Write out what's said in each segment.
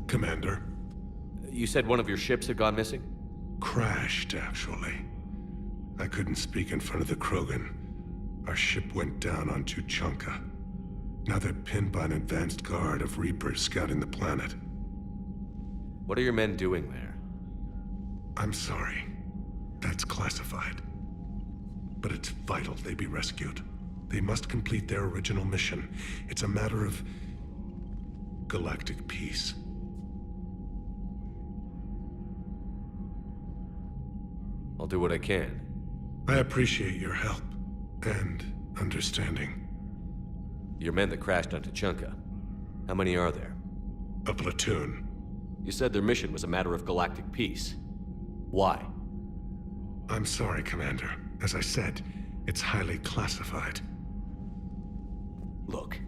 Commander. You said one of your ships had gone missing? Crashed, actually. I couldn't speak in front of the Krogan. Our ship went down on Tuchanka. Now they're pinned by an advanced guard of Reapers scouting the planet. What are your men doing there? I'm sorry. That's classified. But it's vital they be rescued. They must complete their original mission. It's a matter of galactic peace. I'll do what I can. I appreciate your help and understanding. Your men that crashed on Tuchanka. How many are there? A platoon. You said their mission was a matter of galactic peace. Why? I'm sorry, Commander. As I said, it's highly classified. Look,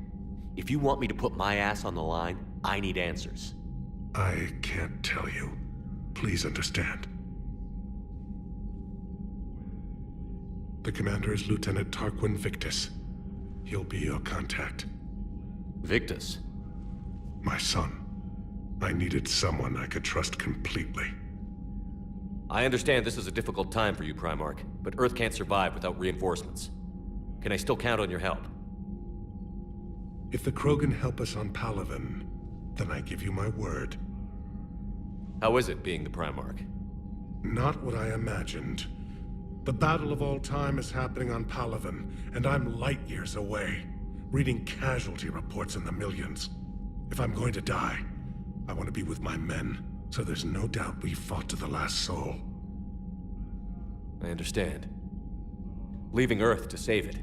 if you want me to put my ass on the line, I need answers. I can't tell you. Please understand. The commander is Lieutenant Tarquin Victus. He'll be your contact. Victus? My son. I needed someone I could trust completely. I understand this is a difficult time for you, Primarch, but Earth can't survive without reinforcements. Can I still count on your help? If the Krogan help us on Palaven, then I give you my word. How is it being the Primarch? Not what I imagined. The battle of all time is happening on Palaven, and I'm light years away, reading casualty reports in the millions. If I'm going to die, I want to be with my men, so there's no doubt we fought to the last soul. I understand. Leaving Earth to save it.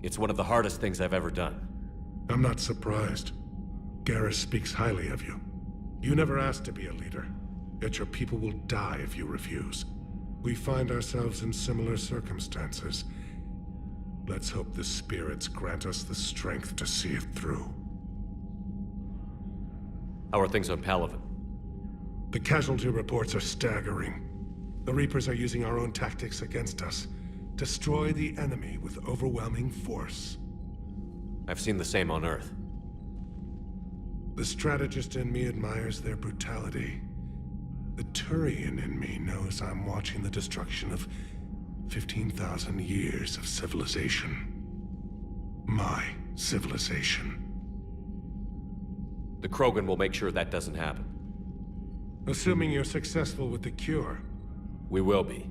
It's one of the hardest things I've ever done. I'm not surprised. Garrus speaks highly of you. You never asked to be a leader, yet your people will die if you refuse. We find ourselves in similar circumstances. Let's hope the spirits grant us the strength to see it through. How are things on Palaven? The casualty reports are staggering. The Reapers are using our own tactics against us. Destroy the enemy with overwhelming force. I've seen the same on Earth. The strategist in me admires their brutality. The Turian in me knows I'm watching the destruction of 15,000 years of civilization. My civilization. The Krogan will make sure that doesn't happen. Assuming you're successful with the cure. We will be.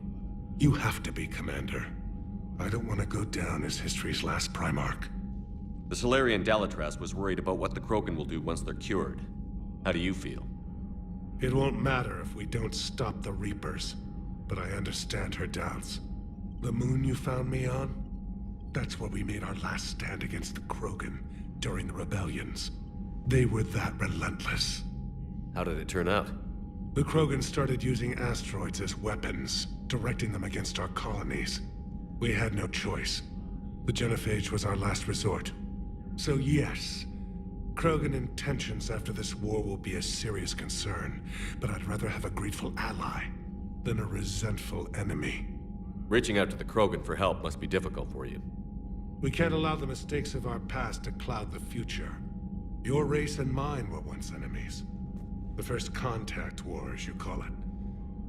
You have to be, Commander. I don't want to go down as history's last Primarch. The Solarian Dalatras was worried about what the Krogan will do once they're cured. How do you feel? It won't matter if we don't stop the Reapers, but I understand her doubts. The moon you found me on? That's where we made our last stand against the Krogan during the rebellions. They were that relentless. How did it turn out? The Krogan started using asteroids as weapons, directing them against our colonies. We had no choice. The genophage was our last resort. So yes, Krogan intentions after this war will be a serious concern, but I'd rather have a grateful ally than a resentful enemy. Reaching out to the Krogan for help must be difficult for you. We can't allow the mistakes of our past to cloud the future. Your race and mine were once enemies. The first contact war, as you call it.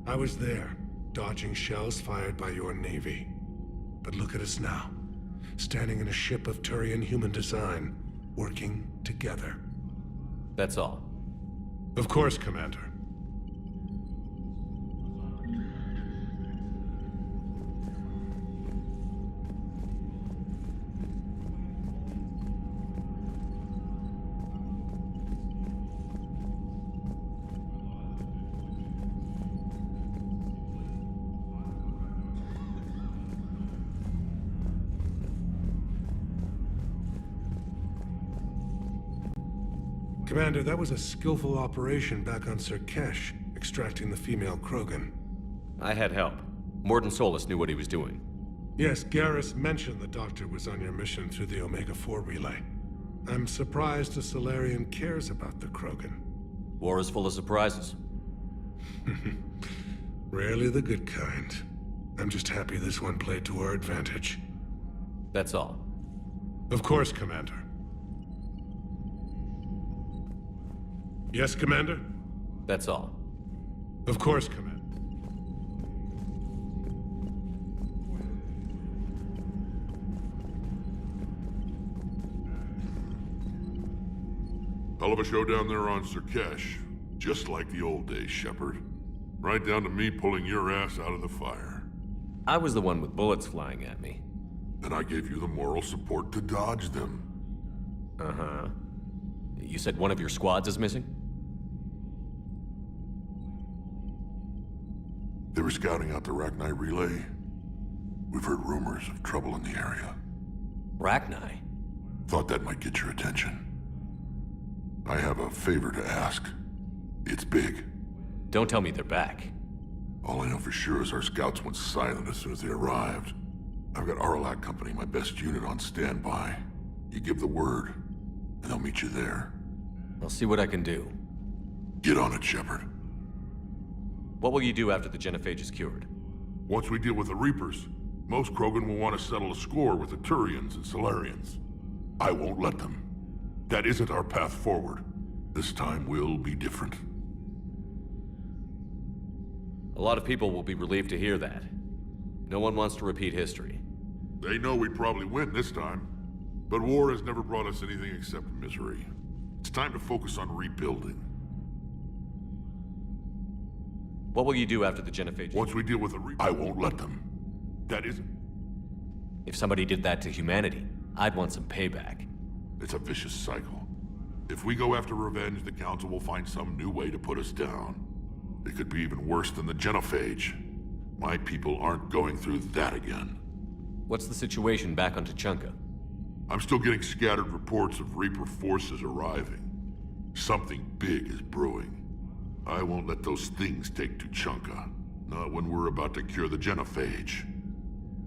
I was there, dodging shells fired by your navy. But look at us now, standing in a ship of Turian human design, working together. That's all. Of course, Commander. Commander, that was a skillful operation back on Cerberus, extracting the female Krogan. I had help. Mordin Solus knew what he was doing. Yes, Garrus mentioned the Doctor was on your mission through the Omega-4 relay. I'm surprised a Solarian cares about the Krogan. War is full of surprises. Rarely the good kind. I'm just happy this one played to our advantage. That's all. Of course, Commander. Yes, Commander? That's all. Of course, Commander. Hell of a show down there on Cerberus. Just like the old days, Shepard. Right down to me pulling your ass out of the fire. I was the one with bullets flying at me. And I gave you the moral support to dodge them. Uh-huh. You said one of your squads is missing? They were scouting out the Rachni relay. We've heard rumors of trouble in the area. Rachni? Thought that might get your attention. I have a favor to ask. It's big. Don't tell me they're back. All I know for sure is our scouts went silent as soon as they arrived. I've got Aralac Company, my best unit, on standby. You give the word, and they'll meet you there. I'll see what I can do. Get on it, Shepard. What will you do after the genophage is cured? Once we deal with the Reapers, most Krogan will want to settle a score with the Turians and Solarians. I won't let them. That isn't our path forward. This time will be different. A lot of people will be relieved to hear that. No one wants to repeat history. They know we'd probably win this time. But war has never brought us anything except misery. It's time to focus on rebuilding. What will you do after the genophage? Once we deal with the Reapers, I won't let them. That isn't... If somebody did that to humanity, I'd want some payback. It's a vicious cycle. If we go after revenge, the Council will find some new way to put us down. It could be even worse than the genophage. My people aren't going through that again. What's the situation back on Tuchanka? I'm still getting scattered reports of Reaper forces arriving. Something big is brewing. I won't let those things take Tuchanka. Not when we're about to cure the genophage.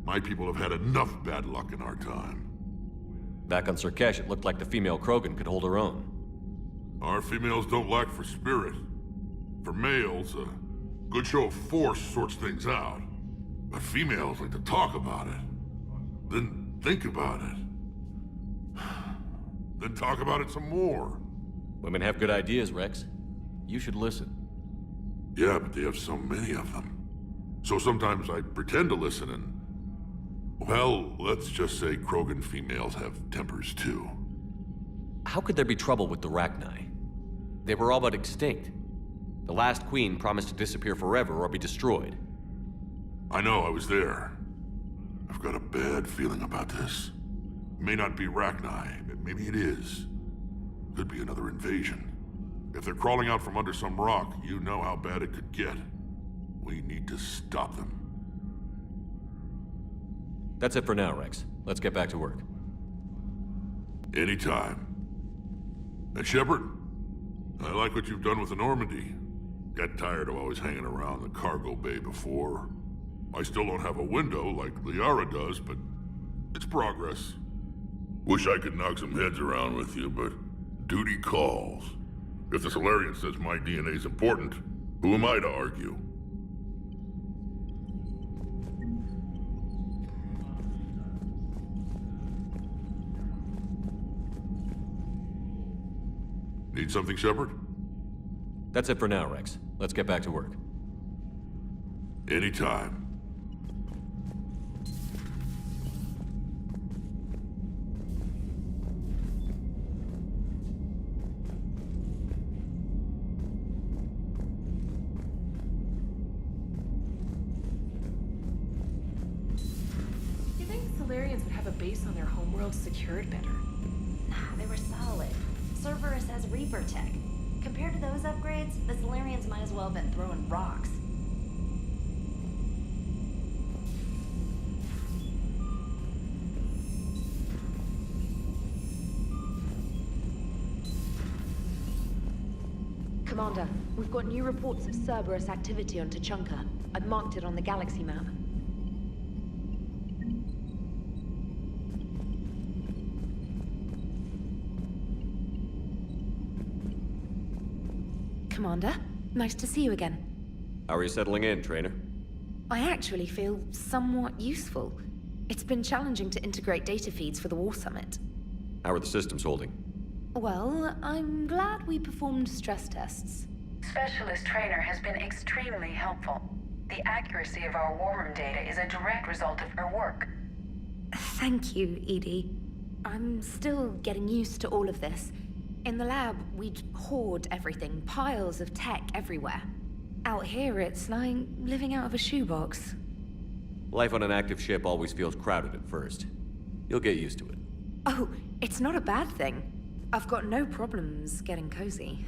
My people have had enough bad luck in our time. Back on Cerberus, it looked like the female Krogan could hold her own. Our females don't lack for spirit. For males, a good show of force sorts things out. But females like to talk about it. Then think about it. Then talk about it some more. Women have good ideas, Rex. You should listen. Yeah, but they have so many of them. So sometimes I pretend to listen and... Well, let's just say Krogan females have tempers too. How could there be trouble with the Rachni? They were all but extinct. The last queen promised to disappear forever or be destroyed. I know, I was there. I've got a bad feeling about this. It may not be Rachni, but maybe it is. Could be another invasion. If they're crawling out from under some rock, you know how bad it could get. We need to stop them. That's it for now, Rex. Let's get back to work. Anytime. And Shepard, I like what you've done with the Normandy. Got tired of always hanging around the cargo bay before. I still don't have a window like Liara does, but it's progress. Wish I could knock some heads around with you, but duty calls. If the Solarian says my DNA's important, who am I to argue? Need something, Shepard? That's it for now, Rex. Let's get back to work. Anytime. You think Solarians would have a base on their homeworld secured better? Nah, they were solid. Cerberus has Reaper tech. Compared to those upgrades, the Solarians might as well have been throwing rocks. Commander, we've got new reports of Cerberus activity on Tuchanka. I've marked it on the galaxy map. Commander, nice to see you again. How are you settling in, Trainer? I actually feel somewhat useful. It's been challenging to integrate data feeds for the War Summit. How are the systems holding? Well, I'm glad we performed stress tests. Specialist Trainer has been extremely helpful. The accuracy of our war room data is a direct result of her work. Thank you, Edie. I'm still getting used to all of this. In the lab, we'd hoard everything, piles of tech everywhere. Out here, it's like living out of a shoebox. Life on an active ship always feels crowded at first. You'll get used to it. Oh, it's not a bad thing. I've got no problems getting cozy.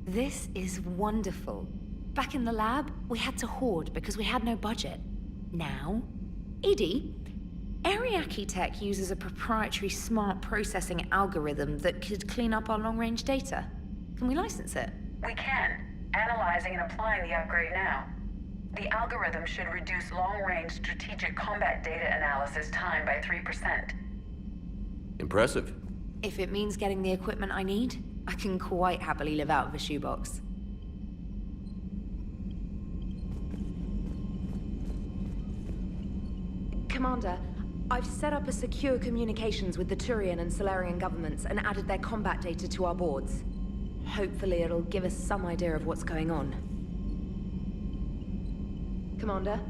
This is wonderful. Back in the lab, we had to hoard because we had no budget. Now, Edie, Ariake Tech uses a proprietary smart processing algorithm that could clean up our long-range data. Can we license it? We can. Analyzing and applying the upgrade now. The algorithm should reduce long-range strategic combat data analysis time by 3%. Impressive. If it means getting the equipment I need, I can quite happily live out of a shoebox. Commander, I've set up a secure communications with the Turian and Solarian governments and added their combat data to our boards. Hopefully it'll give us some idea of what's going on. Commander?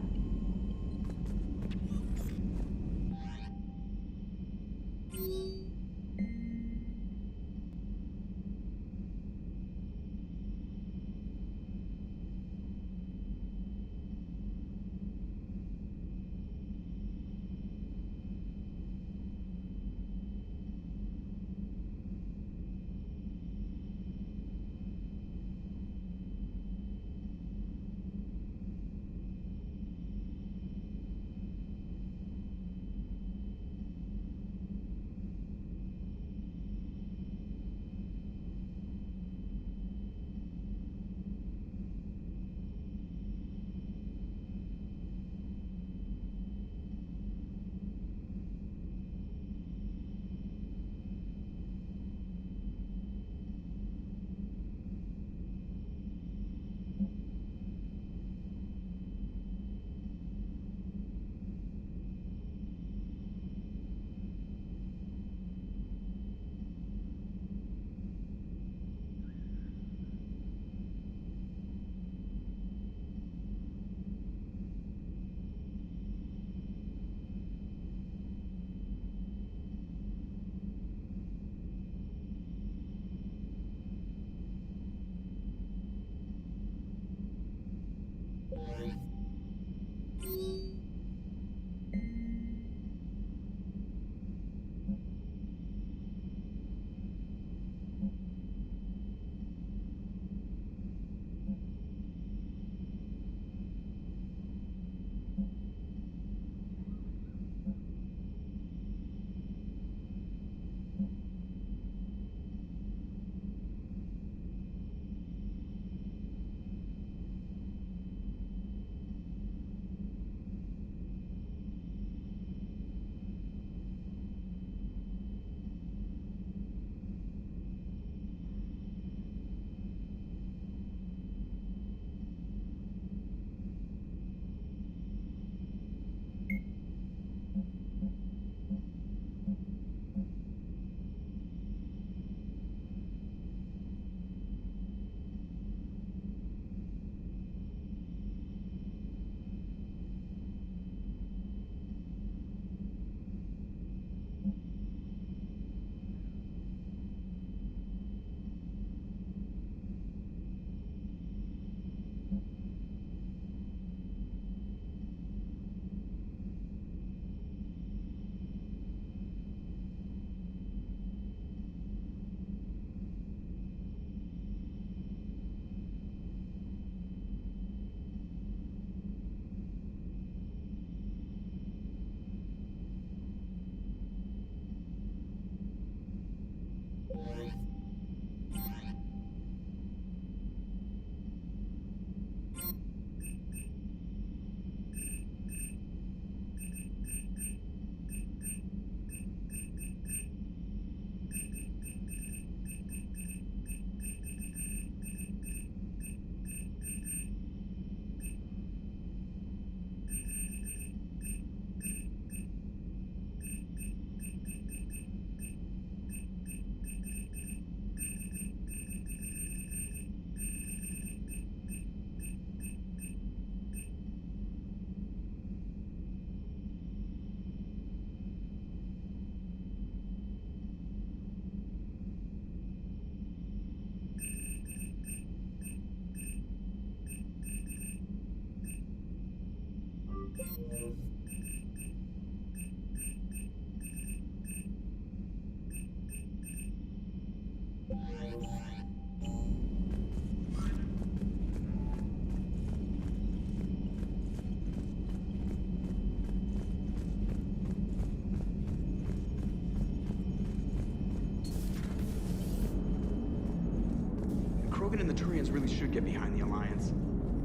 Krogan and the Turians really should get behind the Alliance.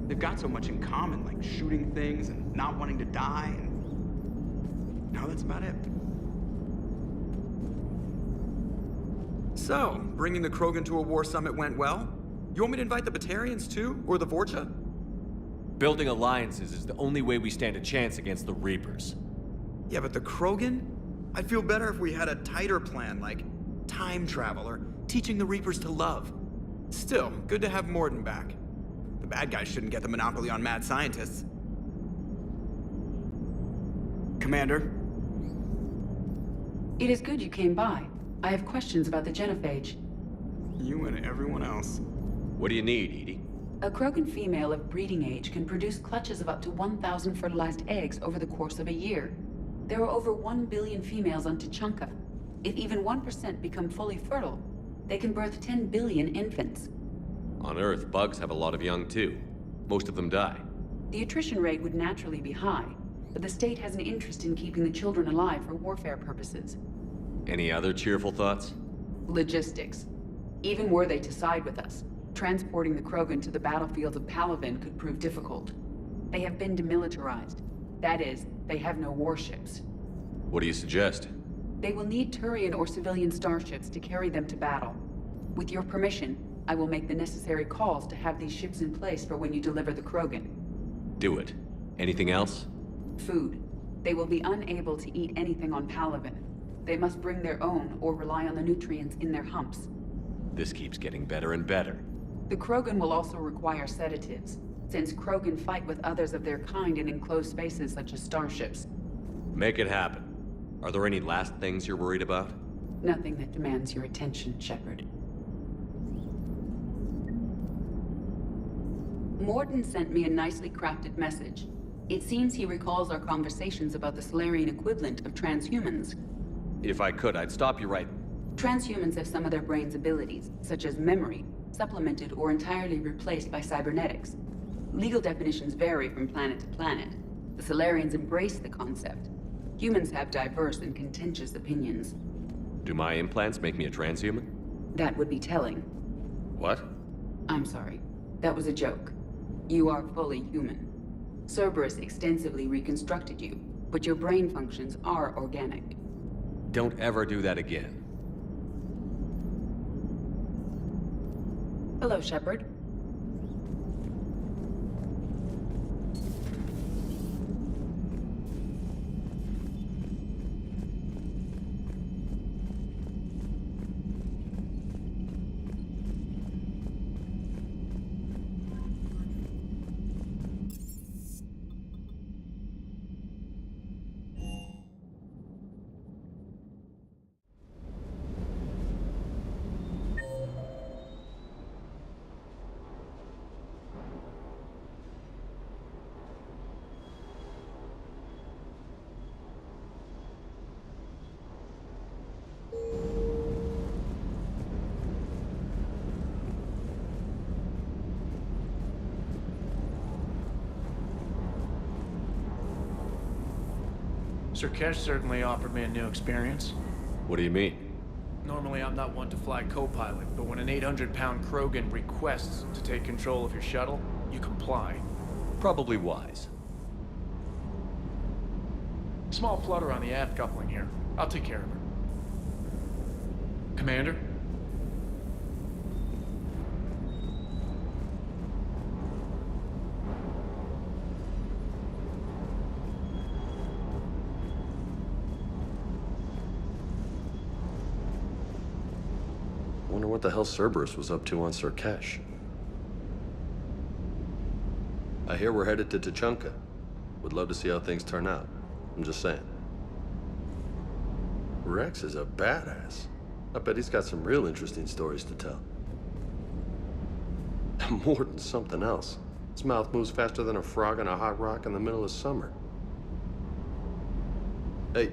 They've got so much in common, like shooting things and not wanting to die, and now that's about it. So, bringing the Krogan to a war summit went well? You want me to invite the Batarians too, or the Vorcha? Building alliances is the only way we stand a chance against the Reapers. Yeah, but the Krogan? I'd feel better if we had a tighter plan, like time travel or teaching the Reapers to love. Still, good to have Morden back. The bad guys shouldn't get the monopoly on mad scientists. Commander? It is good you came by. I have questions about the genophage. You and everyone else. What do you need, Edie? A Krogan female of breeding age can produce clutches of up to 1,000 fertilized eggs over the course of a year. There are over 1 billion females on Tuchanka. If even 1% become fully fertile, they can birth 10 billion infants. On Earth, bugs have a lot of young too. Most of them die. The attrition rate would naturally be high, but the state has an interest in keeping the children alive for warfare purposes. Any other cheerful thoughts? Logistics. Even were they to side with us, transporting the Krogan to the battlefields of Palaven could prove difficult. They have been demilitarized. That is, they have no warships. What do you suggest? They will need Turian or civilian starships to carry them to battle. With your permission, I will make the necessary calls to have these ships in place for when you deliver the Krogan. Do it. Anything else? Food. They will be unable to eat anything on Palaven. They must bring their own or rely on the nutrients in their humps. This keeps getting better and better. The Krogan will also require sedatives, since Krogan fight with others of their kind in enclosed spaces such as starships. Make it happen. Are there any last things you're worried about? Nothing that demands your attention, Shepard. Morden sent me a nicely crafted message. It seems he recalls our conversations about the Solarian equivalent of transhumans. If I could, I'd stop you right... Transhumans have some of their brain's abilities, such as memory, supplemented or entirely replaced by cybernetics. Legal definitions vary from planet to planet. The Solarians embrace the concept. Humans have diverse and contentious opinions. Do my implants make me a transhuman? That would be telling. What? I'm sorry. That was a joke. You are fully human. Cerberus extensively reconstructed you, but your brain functions are organic. Don't ever do that again. Hello, Shepard. Sir certainly offered me a new experience. What do you mean? Normally I'm not one to fly co-pilot, but when an 800-pound Krogan requests to take control of your shuttle, you comply. Probably wise. Small flutter on the aft coupling here. I'll take care of her. Commander? Wonder what the hell Cerberus was up to on Cerkesh. I hear we're headed to Tuchanka. Would love to see how things turn out. I'm just saying. Rex is a badass. I bet he's got some real interesting stories to tell. More than something else. His mouth moves faster than a frog on a hot rock in the middle of summer. Hey.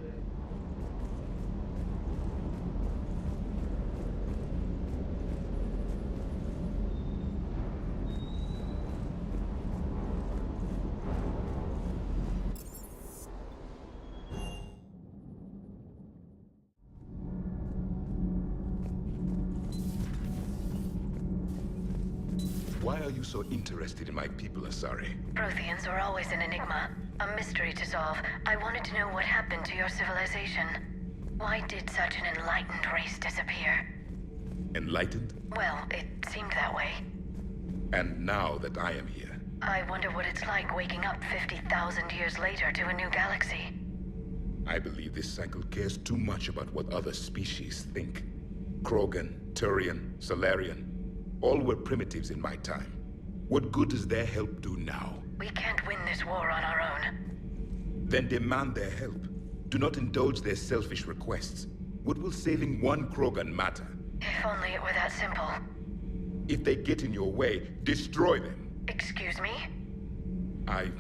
Why are you so interested in my people, Asari? Protheans are always an enigma, a mystery to solve. I wanted to know what happened to your civilization. Why did such an enlightened race disappear? Enlightened? Well, it seemed that way. And now that I am here, I wonder what it's like waking up 50,000 years later to a new galaxy. I believe this cycle cares too much about what other species think. Krogan, Turian, Solarian, all were primitives in my time. What good does their help do now? We can't win this war on our own. Then demand their help. Do not indulge their selfish requests. What will saving one Krogan matter? If only it were that simple. If they get in your way, destroy them. Excuse me? I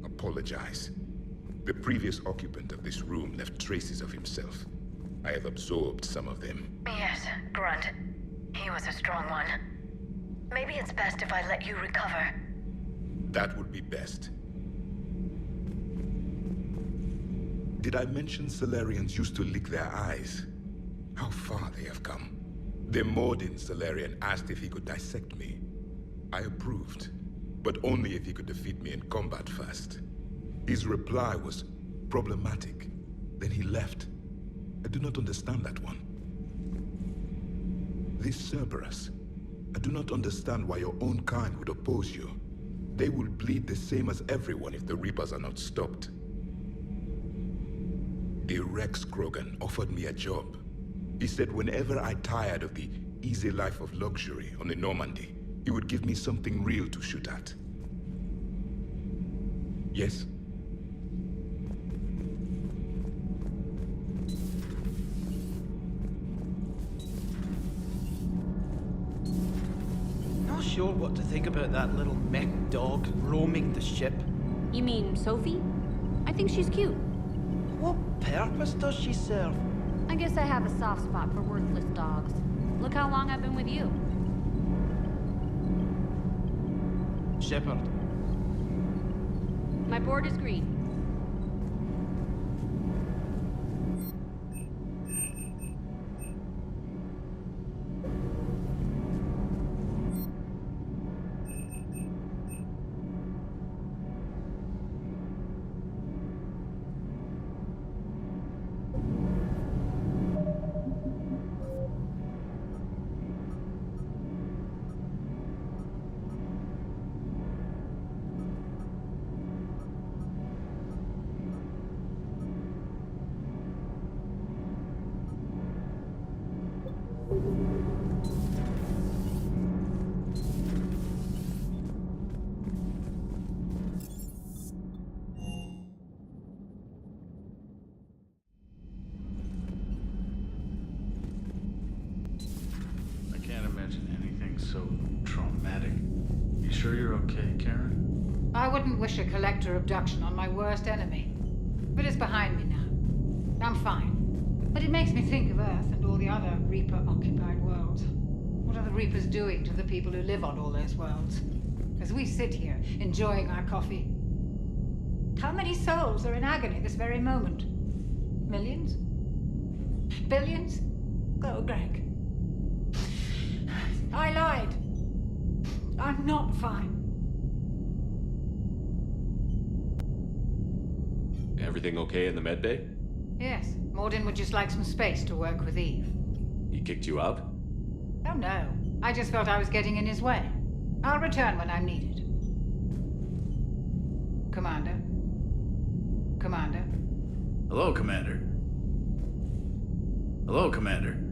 apologize. The previous occupant of this room left traces of himself. I have absorbed some of them. Yes, Grunt. He was a strong one. Maybe it's best if I let you recover. That would be best. Did I mention Solarians used to lick their eyes? How far they have come. The Mordin Solarian asked if he could dissect me. I approved, but only if he could defeat me in combat first. His reply was problematic. Then he left. I do not understand that one. This Cerberus, I do not understand why your own kind would oppose you. They will bleed the same as everyone if the Reapers are not stopped. The Rex Krogan offered me a job. He said whenever I tired of the easy life of luxury on the Normandy, he would give me something real to shoot at. Yes? Not sure what to think about that little mech dog roaming the ship. You mean Sophie? I think she's cute. What purpose does she serve? I guess I have a soft spot for worthless dogs. Look how long I've been with you. Shepard. My board is green. So traumatic. You sure you're okay, Karen? I wouldn't wish a collector abduction on my worst enemy. But it's behind me now. I'm fine. But it makes me think of Earth and all the other Reaper-occupied worlds. What are the Reapers doing to the people who live on all those worlds? As we sit here, enjoying our coffee. How many souls are in agony this very moment? Millions? Billions? Oh, Greg. I lied. I'm not fine. Everything okay in the medbay? Yes, Mordin would just like some space to work with Eve. He kicked you out? Oh no, I just felt I was getting in his way. I'll return when I'm needed. Commander? Commander? Hello, Commander. Hello, Commander.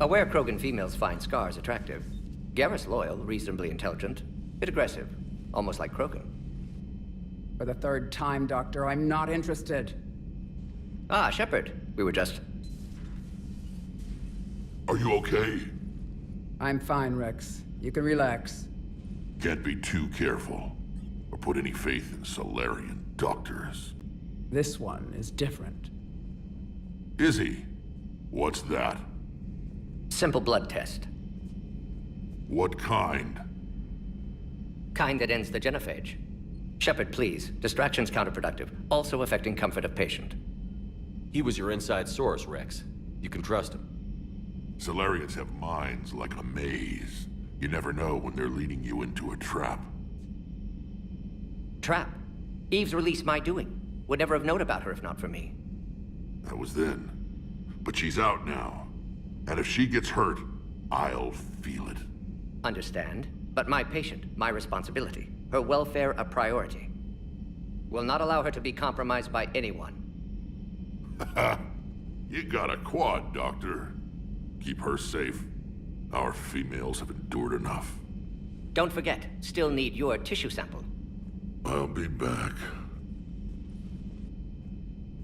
Aware Krogan females find scars attractive. Garrus loyal, reasonably intelligent, bit aggressive, almost like Krogan. For the third time, Doctor, I'm not interested. Ah, Shepard. We were just... Are you okay? I'm fine, Rex. You can relax. Can't be too careful, or put any faith in Solarian doctors. This one is different. Is he? What's that? Simple blood test. What kind? Kind that ends the genophage. Shepard, please. Distraction's counterproductive, also affecting comfort of patient. He was your inside source, Rex. You can trust him. Solarians have minds like a maze. You never know when they're leading you into a trap. Trap? Eve's release my doing. Would never have known about her if not for me. That was then. But she's out now. And if she gets hurt, I'll feel it. Understand. But my patient, my responsibility. Her welfare a priority. Will not allow her to be compromised by anyone. You got a quad, Doctor. Keep her safe. Our females have endured enough. Don't forget, still need your tissue sample. I'll be back.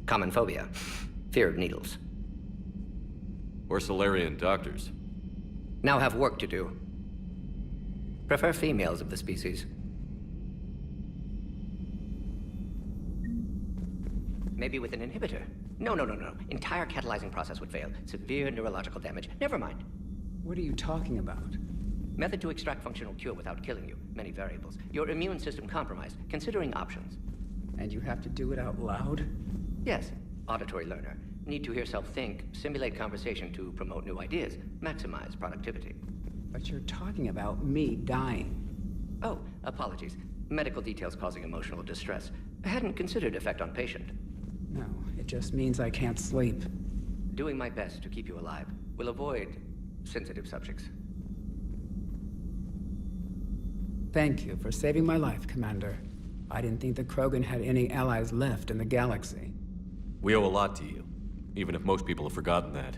Common phobia. Fear of needles. We're Solarian doctors. Now have work to do. Prefer females of the species. Maybe with an inhibitor. No. Entire catalyzing process would fail. Severe neurological damage. Never mind. What are you talking about? Method to extract functional cure without killing you. Many variables. Your immune system compromised. Considering options. And you have to do it out loud? Yes. Auditory learner. Need to hear self think, simulate conversation to promote new ideas, maximize productivity. But you're talking about me dying. Oh, apologies. Medical details causing emotional distress. I hadn't considered effect on patient. No, it just means I can't sleep. Doing my best to keep you alive. Will avoid sensitive subjects. Thank you for saving my life, Commander. I didn't think the Krogan had any allies left in the galaxy. We owe a lot to you, even if most people have forgotten that.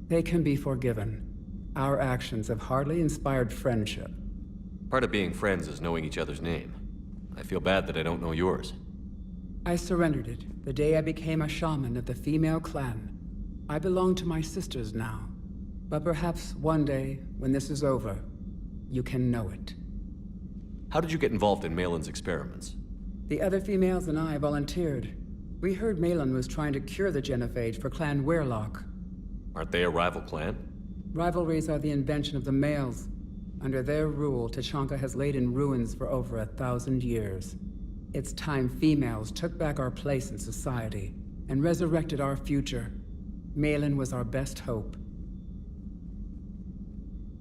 They can be forgiven. Our actions have hardly inspired friendship. Part of being friends is knowing each other's name. I feel bad that I don't know yours. I surrendered it the day I became a shaman of the female clan. I belong to my sisters now. But perhaps one day, when this is over, you can know it. How did you get involved in Malin's experiments? The other females and I volunteered. We heard Malin was trying to cure the genophage for Clan Weirlock. Aren't they a rival clan? Rivalries are the invention of the males. Under their rule, Tachanka has laid in ruins for over 1,000 years. It's time females took back our place in society and resurrected our future. Malin was our best hope.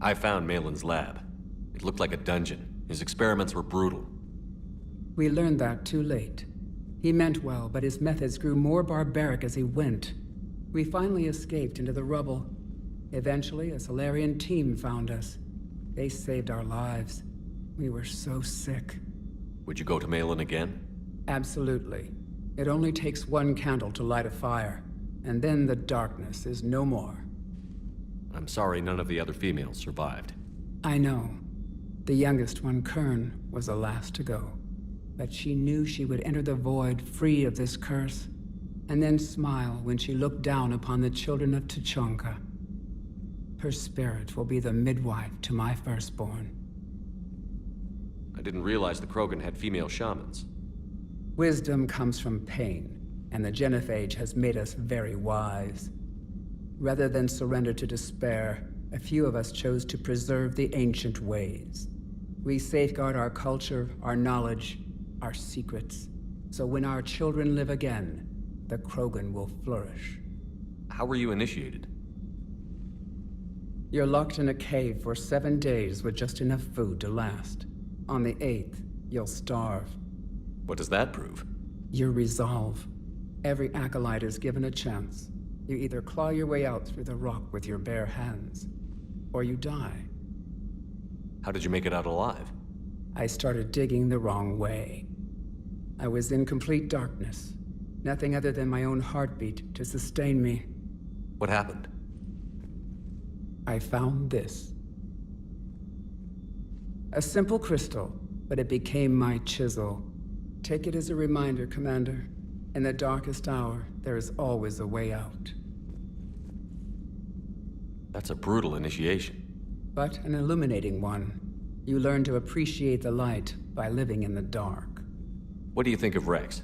I found Malin's lab. It looked like a dungeon. His experiments were brutal. We learned that too late. He meant well, but his methods grew more barbaric as he went. We finally escaped into the rubble. Eventually, a Solarian team found us. They saved our lives. We were so sick. Would you go to Malin again? Absolutely. It only takes one candle to light a fire, and then the darkness is no more. I'm sorry none of the other females survived. I know. The youngest one, Kern, was the last to go. But she knew she would enter the void free of this curse, and then smile when she looked down upon the children of Tachanka. Her spirit will be the midwife to my firstborn. I didn't realize the Krogan had female shamans. Wisdom comes from pain, and the genophage has made us very wise. Rather than surrender to despair, a few of us chose to preserve the ancient ways. We safeguard our culture, our knowledge, our secrets, so when our children live again, the Krogan will flourish. How were you initiated? You're locked in a cave for 7 days with just enough food to last. On the 8th, you'll starve. What does that prove? Your resolve. Every acolyte is given a chance. You either claw your way out through the rock with your bare hands, or you die. How did you make it out alive? I started digging the wrong way. I was in complete darkness. Nothing other than my own heartbeat to sustain me. What happened? I found this. A simple crystal, but it became my chisel. Take it as a reminder, Commander. In the darkest hour, there is always a way out. That's a brutal initiation. But an illuminating one. You learn to appreciate the light by living in the dark. What do you think of Rex?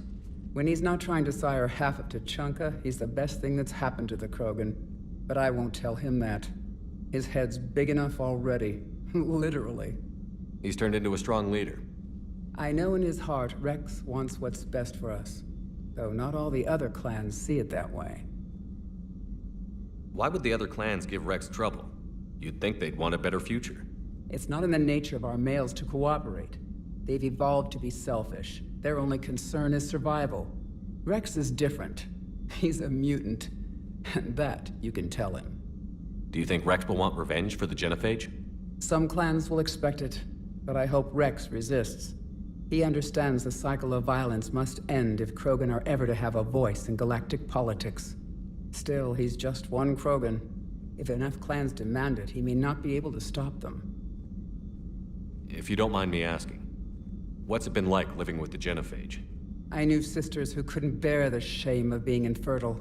When he's not trying to sire half of Tachanka, he's the best thing that's happened to the Krogan. But I won't tell him that. His head's big enough already. Literally. He's turned into a strong leader. I know in his heart Rex wants what's best for us, though not all the other clans see it that way. Why would the other clans give Rex trouble? You'd think they'd want a better future. It's not in the nature of our males to cooperate. They've evolved to be selfish. Their only concern is survival. Rex is different. He's a mutant, and that you can tell him. Do you think Rex will want revenge for the genophage? Some clans will expect it, but I hope Rex resists. He understands the cycle of violence must end if Krogan are ever to have a voice in galactic politics. Still, he's just one Krogan. If enough clans demand it, he may not be able to stop them. If you don't mind me asking, what's it been like living with the genophage? I knew sisters who couldn't bear the shame of being infertile.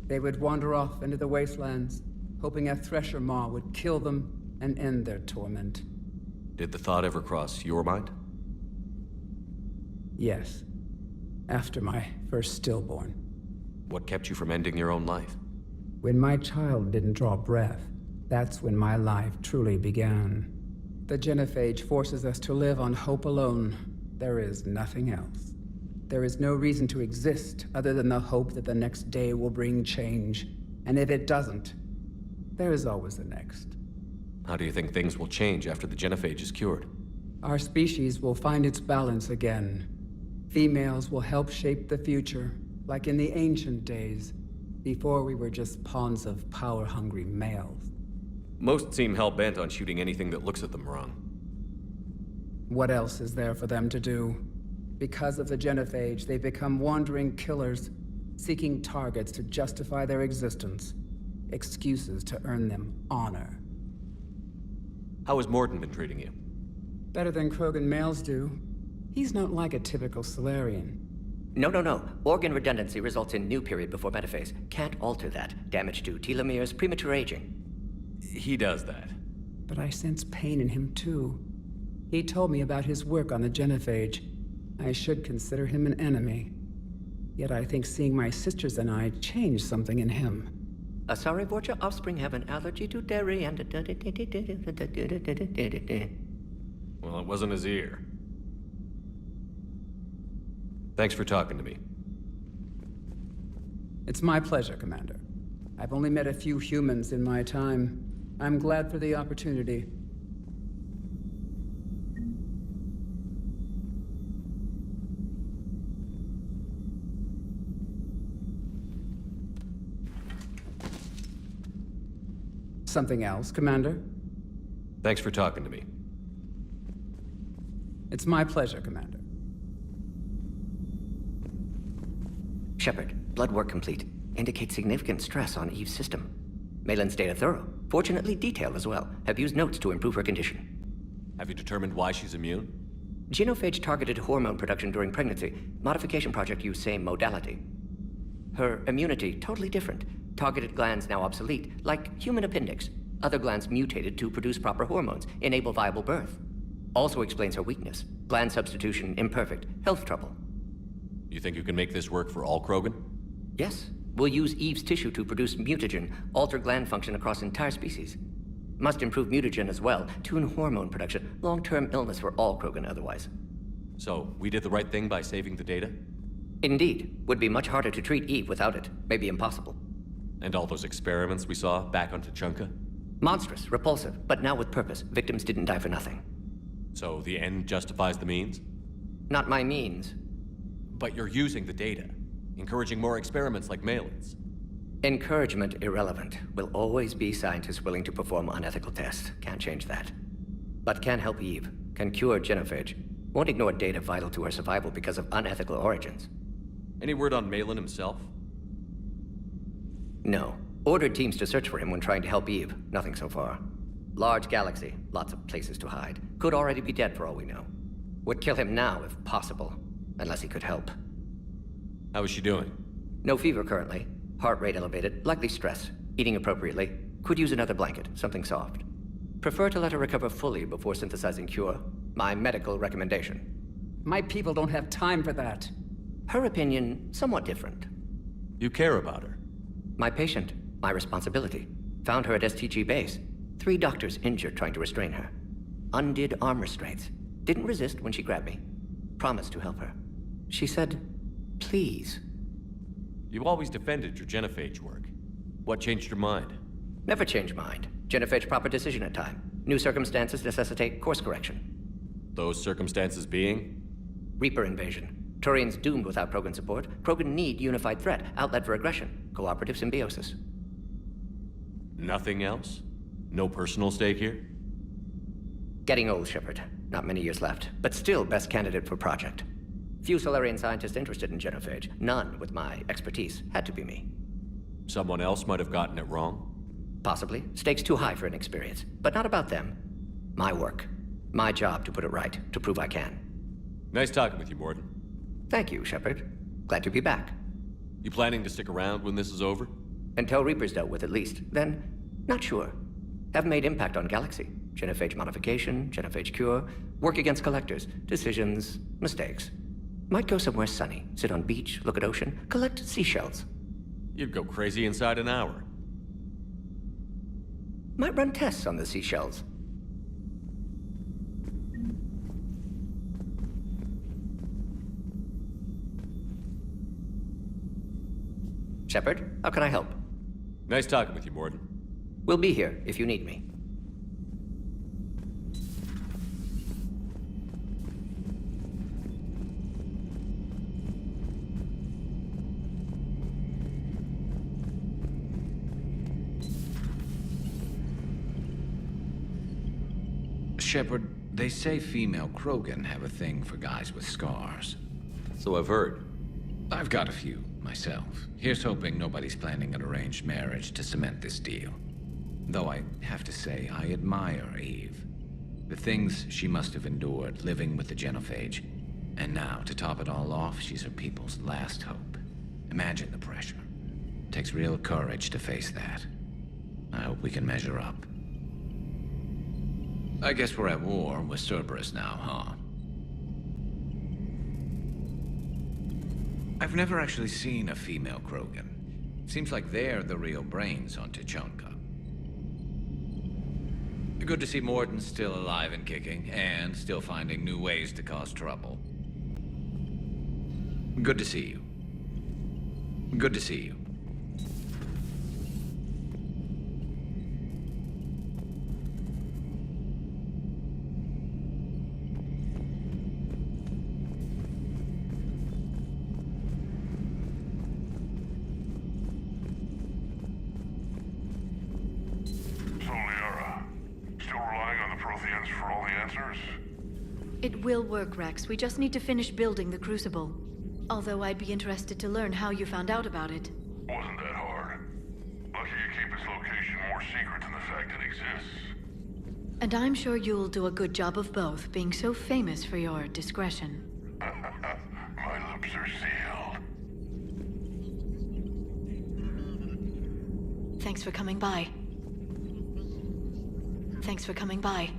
They would wander off into the wastelands, hoping a Thresher Maw would kill them and end their torment. Did the thought ever cross your mind? Yes. After my first stillborn. What kept you from ending your own life? When my child didn't draw breath, that's when my life truly began. The genophage forces us to live on hope alone. There is nothing else. There is no reason to exist other than the hope that the next day will bring change. And if it doesn't, there is always the next. How do you think things will change after the genophage is cured? Our species will find its balance again. Females will help shape the future, like in the ancient days, before we were just pawns of power-hungry males. Most seem hell-bent on shooting anything that looks at them wrong. What else is there for them to do? Because of the genophage, they become wandering killers, seeking targets to justify their existence. Excuses to earn them honor. How has Morden been treating you? Better than Krogan males do. He's not like a typical Solarian. No. Organ redundancy results in new period before metaphase. Can't alter that. Damage to telomeres, premature aging. He does that. But I sense pain in him too. He told me about his work on the genophage. I should consider him an enemy. Yet I think seeing my sisters and I changed something in him. Sorry, Vorcha offspring have an allergy to dairy and... Well, it wasn't his ear. Thanks for talking to me. It's my pleasure, Commander. I've only met a few humans in my time. I'm glad for the opportunity. Something else, Commander? Thanks for talking to me. It's my pleasure, Commander. Shepard, blood work complete. Indicates significant stress on Eve's system. Malin's data thorough. Fortunately detailed as well. Have used notes to improve her condition. Have you determined why she's immune? Genophage targeted hormone production during pregnancy. Modification project used same modality. Her immunity totally different. Targeted glands now obsolete, like human appendix. Other glands mutated to produce proper hormones, enable viable birth. Also explains her weakness. Gland substitution imperfect. Health trouble. You think you can make this work for all Krogan? Yes. We'll use Eve's tissue to produce mutagen, alter gland function across entire species. Must improve mutagen as well, tune hormone production, long-term illness for all Krogan otherwise. So, we did the right thing by saving the data? Indeed. Would be much harder to treat Eve without it. Maybe impossible. And all those experiments we saw back on Tuchanka? Monstrous, repulsive, but now with purpose. Victims didn't die for nothing. So the end justifies the means? Not my means. But you're using the data, encouraging more experiments like Malin's. Encouragement irrelevant. Will always be scientists willing to perform unethical tests. Can't change that. But can help Eve. Can cure genophage. Won't ignore data vital to her survival because of unethical origins. Any word on Malin himself? No. Ordered teams to search for him when trying to help Eve. Nothing so far. Large galaxy. Lots of places to hide. Could already be dead for all we know. Would kill him now if possible. Unless he could help. How is she doing? No fever currently. Heart rate elevated. Likely stress. Eating appropriately. Could use another blanket. Something soft. Prefer to let her recover fully before synthesizing cure. My medical recommendation. My people don't have time for that. Her opinion, somewhat different. You care about her? My patient. My responsibility. Found her at STG base. 3 doctors injured trying to restrain her. Undid arm restraints. Didn't resist when she grabbed me. promised to help her. She said, please. You always defended your genophage work. What changed your mind? Never change mind. Genophage proper decision at time. New circumstances necessitate course correction. Those circumstances being? Reaper invasion. Turians doomed without Krogan support. Krogan need unified threat, outlet for aggression, cooperative symbiosis. Nothing else? No personal stake here? Getting old, Shepard. Not many years left, but still best candidate for project. Few Solarian scientists interested in genophage. None with my expertise. Had to be me. Someone else might have gotten it wrong? Possibly. Stakes too high for inexperience. But not about them. My work. My job to put it right, to prove I can. Nice talking with you, Morden. Thank you, Shepard. Glad to be back. You planning to stick around when this is over? Until Reaper's dealt with at least. Then, not sure. Haven't made impact on Galaxy. Genophage modification, genophage cure, work against collectors, decisions, mistakes. Might go somewhere sunny, sit on beach, look at ocean, collect seashells. You'd go crazy inside an hour. Might run tests on the seashells. Shepard, how can I help? Nice talking with you, Morden. We'll be here if you need me. Shepard, they say female Krogan have a thing for guys with scars. So I've heard. I've got a few, myself. Here's hoping nobody's planning an arranged marriage to cement this deal. Though I have to say, I admire Eve. The things she must have endured living with the genophage. And now, to top it all off, she's her people's last hope. Imagine the pressure. Takes real courage to face that. I hope we can measure up. I guess we're at war with Cerberus now, huh? I've never actually seen a female Krogan. Seems like they're the real brains on Tuchanka. Good to see Morden's still alive and kicking, and still finding new ways to cause trouble. Good to see you. Good to see you. It will work, Rex. We just need to finish building the Crucible. Although I'd be interested to learn how you found out about it. Wasn't that hard. Lucky you keep its location more secret than the fact it exists. And I'm sure you'll do a good job of both, being so famous for your discretion. My lips are sealed. Thanks for coming by. Thanks for coming by.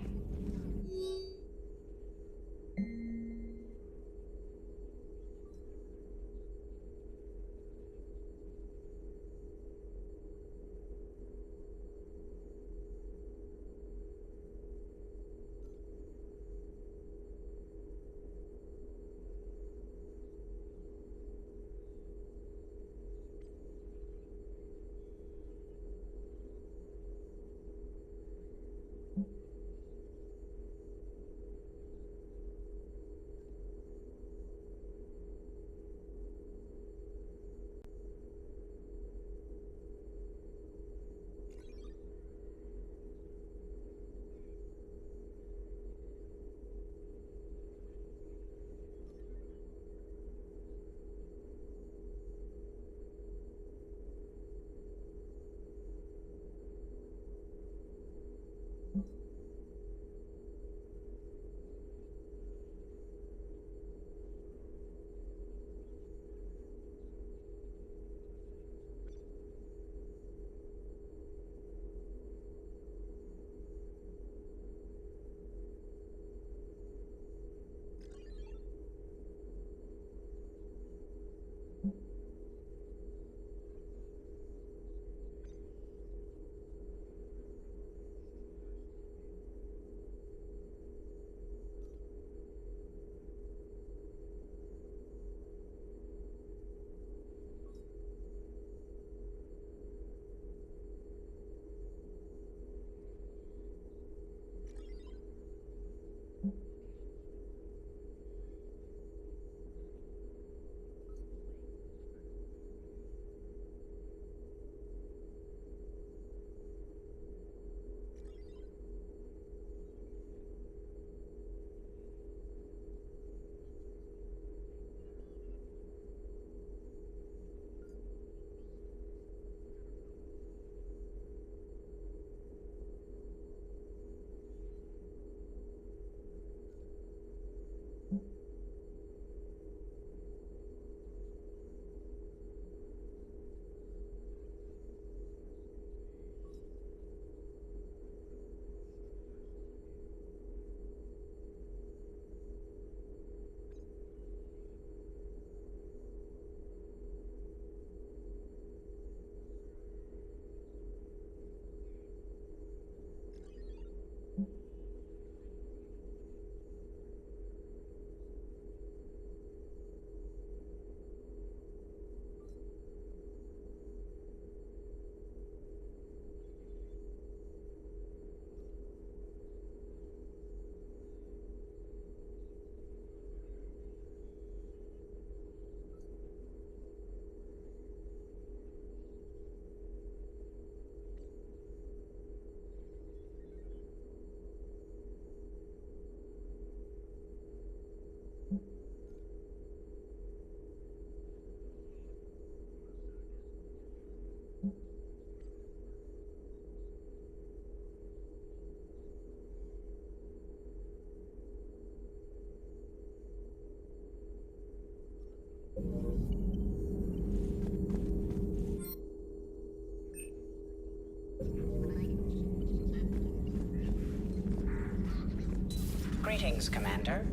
Greetings, Commander.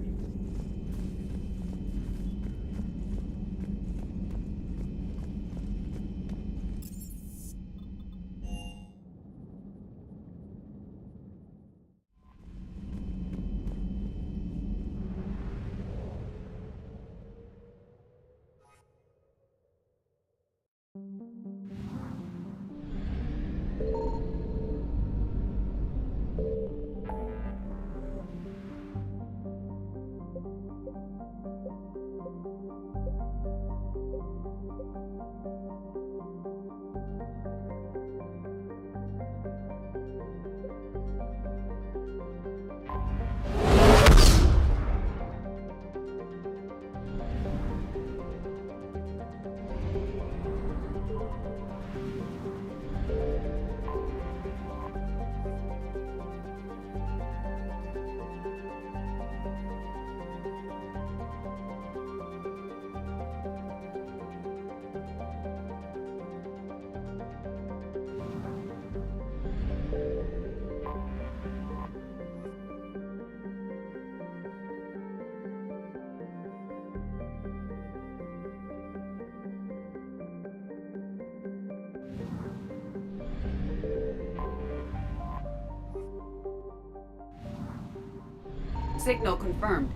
Signal confirmed.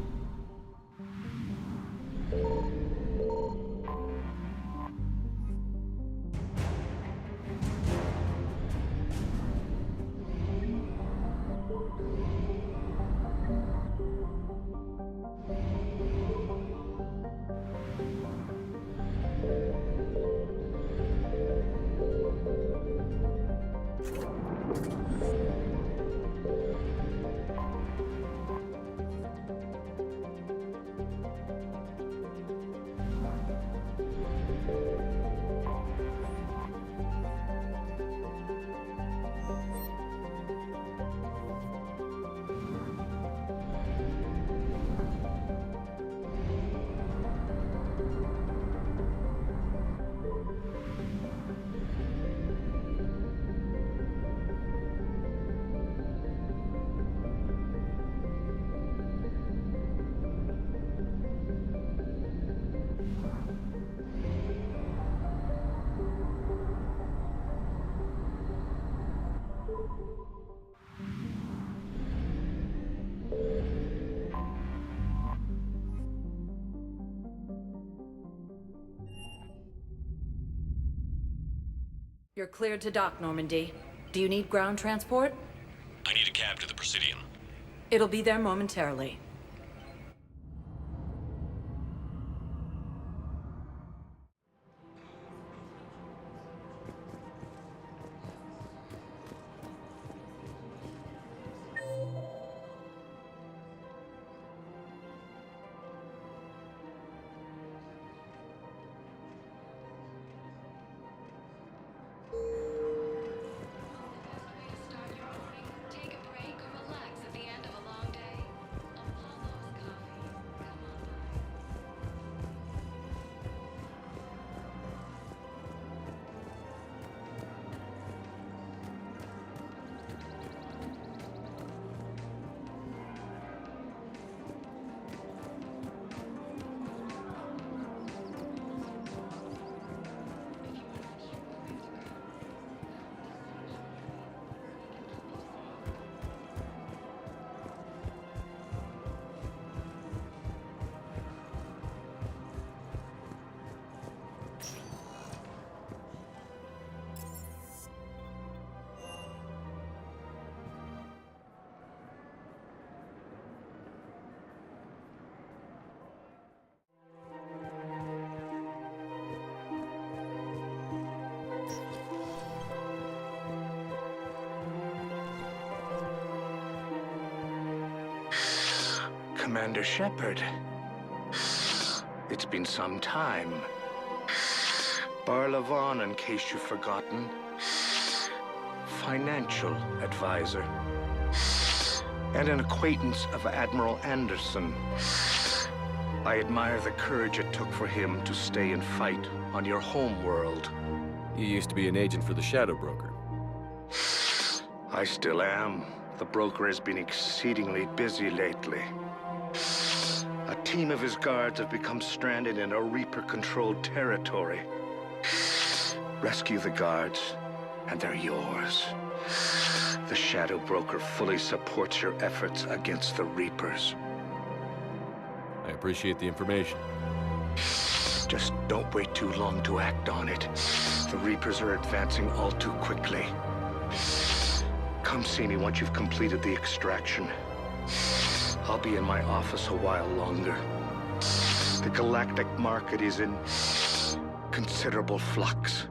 You're cleared to dock, Normandy. Do you need ground transport? I need a cab to the Presidium. It'll be there momentarily. Commander Shepard. It's been some time. Barla Vaughn, in case you've forgotten. Financial advisor. And an acquaintance of Admiral Anderson. I admire the courage it took for him to stay and fight on your home world. You used to be an agent for the Shadow Broker. I still am, The broker has been exceedingly busy lately. A team of his guards have become stranded in a Reaper-controlled territory. Rescue the guards, and they're yours. The Shadow Broker fully supports your efforts against the Reapers. I appreciate the information. Just don't wait too long to act on it. The Reapers are advancing all too quickly. Come see me once you've completed the extraction. I'll be in my office a while longer. The galactic market is in considerable flux.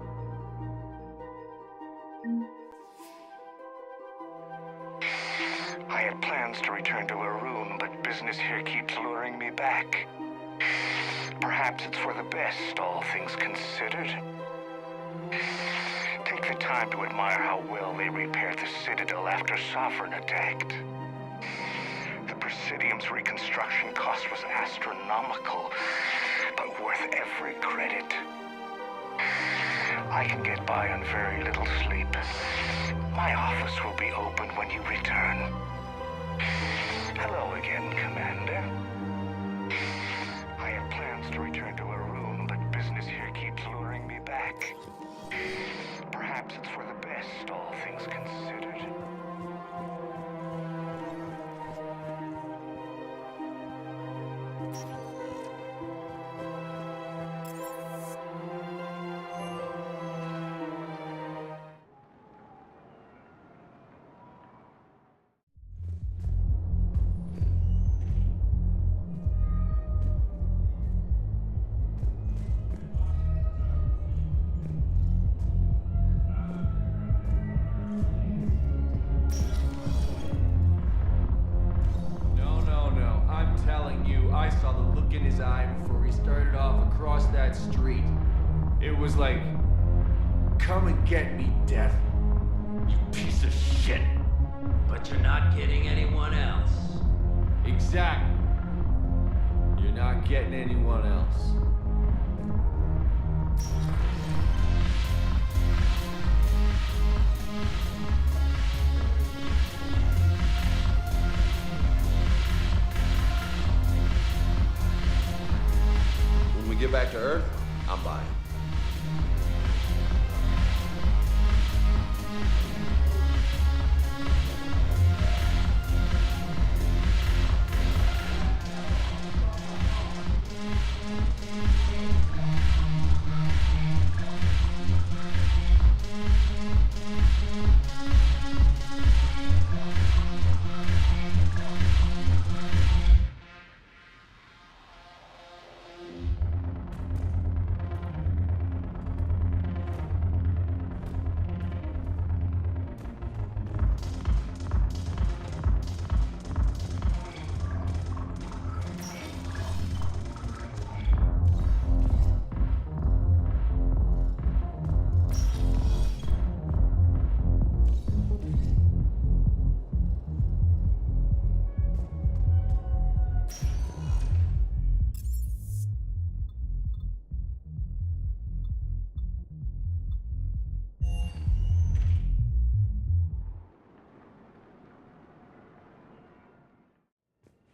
I had plans to return to Arun, but business here keeps luring me back. Perhaps it's for the best, all things considered. Take the time to admire how well they repaired the Citadel after Sovereign attacked. The Presidium's reconstruction cost was astronomical, but worth every credit. I can get by on very little sleep. My office will be open when you return. Hello again, Commander. I had plans to return to Arun, but business here keeps luring me back. Perhaps it's for the best, all things considered. Street. It was like, come and get me, Death. You piece of shit. But you're not getting anyone else. Exactly. You're not getting anyone else. When we get back to Earth, I'm buying.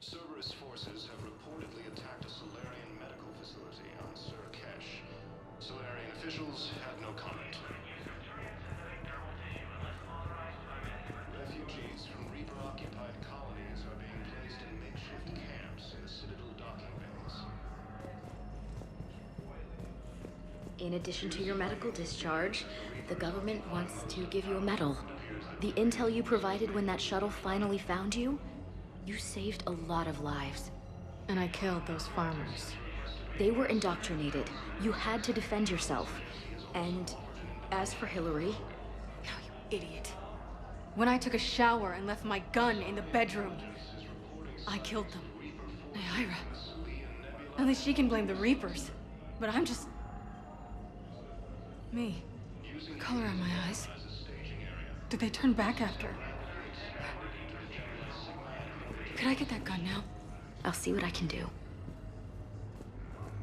Cerberus forces have reportedly attacked a Solarian medical facility on Cerberus. Solarian officials have no comment. Refugees from Reaper-occupied colonies are being placed in makeshift camps in the Citadel docking bays. In addition to your medical discharge, the government wants to give you a medal. The intel you provided when that shuttle finally found you, you saved a lot of lives. And I killed those farmers. They were indoctrinated. You had to defend yourself. And as for Hillary... Oh, you idiot. When I took a shower and left my gun in the bedroom, I killed them. Naira. At least she can blame the Reapers. But I'm just... me. Color on my eyes. Did they turn back after? Could I get that gun now? I'll see what I can do.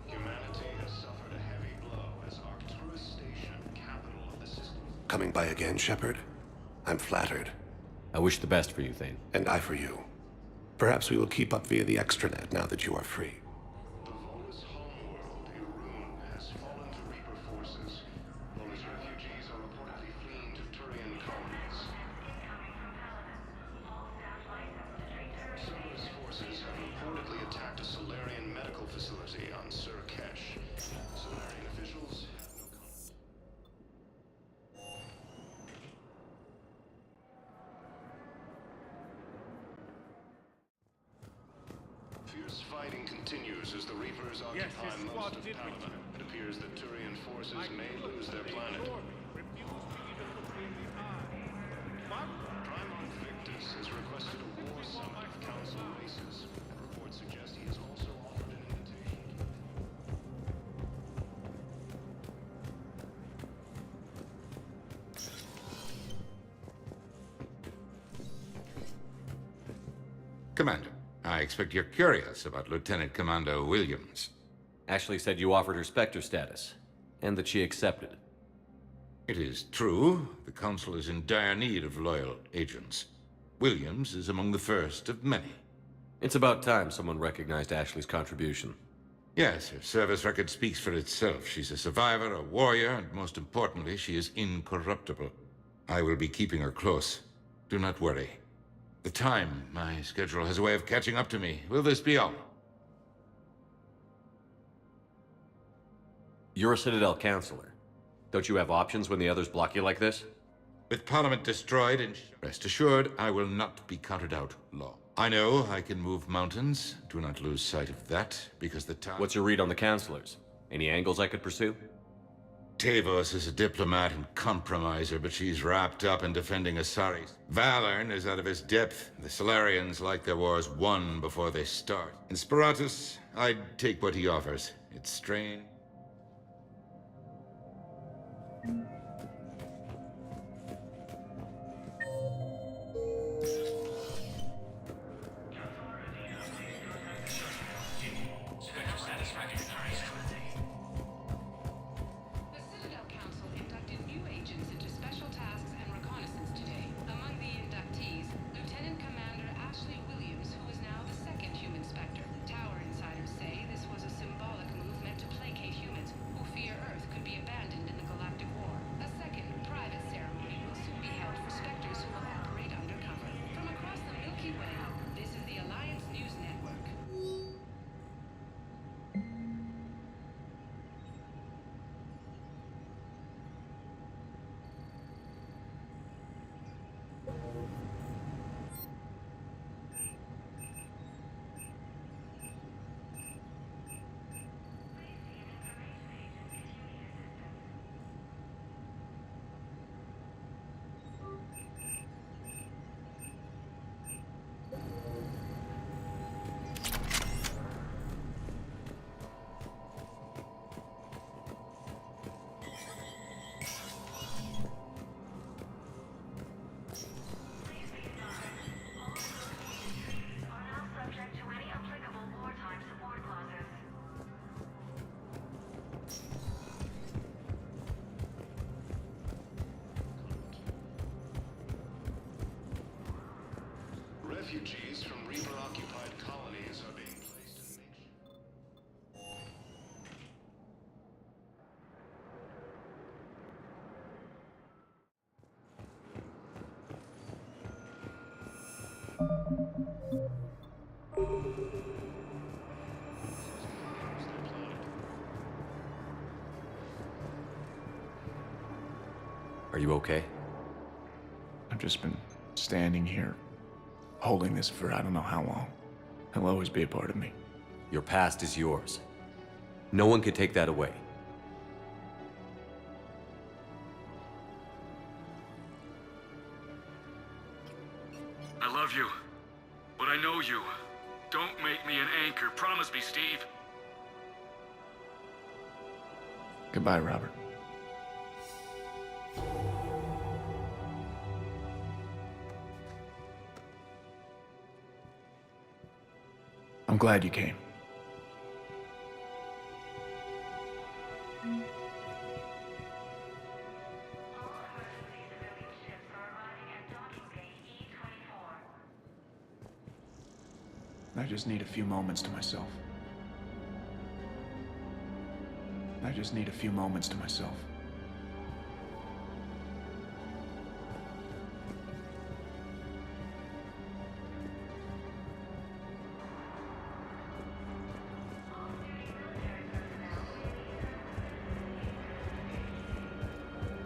Humanity has suffered a heavy blow as Arcturus Station, capital of the system. Coming by again, Shepard? I'm flattered. I wish the best for you, Thane. And I for you. Perhaps we will keep up via the extranet now that you are free. The Volus homeworld, Irun, has fallen to Reaper forces. Volus refugees are reportedly fleeing to Turian colonies. Cerberus forces have reportedly attacked a Solarian medical facility on Cerberus. Solarian officials have no comment. Fierce fighting continues as the Reapers occupy most of Palima. It appears that Turian forces may lose their planet. Primon Victus has requested a war summit of Council races. Reports suggest he has also offered an invitation. Commander, I expect you're curious about Lieutenant Commander Williams. Ashley said you offered her Spectre status, and that she accepted. It is true. The Council is in dire need of loyal agents. Williams is among the first of many. It's about time someone recognized Ashley's contribution. Yes, her service record speaks for itself. She's a survivor, a warrior, and most importantly, she is incorruptible. I will be keeping her close. Do not worry. The time, my schedule has a way of catching up to me. Will this be all? You're a Citadel counselor. Don't you have options when the others block you like this? With Parliament destroyed, and rest assured, I will not be counted out long. I know I can move mountains. Do not lose sight of that, because the time... What's your read on the counselors? Any angles I could pursue? Tavos is a diplomat and compromiser, but she's wrapped up in defending Asaris. Valern is out of his depth. The Solarians like their wars won before they start. And Sparatus, I'd take what he offers. It's strange. Refugees from Reaper-occupied colonies are being placed in makeshift... Are you okay? I've just been standing here, holding this for I don't know how long. It'll always be a part of me. Your past is yours. No one can take that away. I love you, but I know you. Don't make me an anchor. Promise me, Steve. Goodbye, Robert. I'm glad you came. All emergency civilian ships are arriving at docking bay E-20. just need a few moments to myself. I just need a few moments to myself.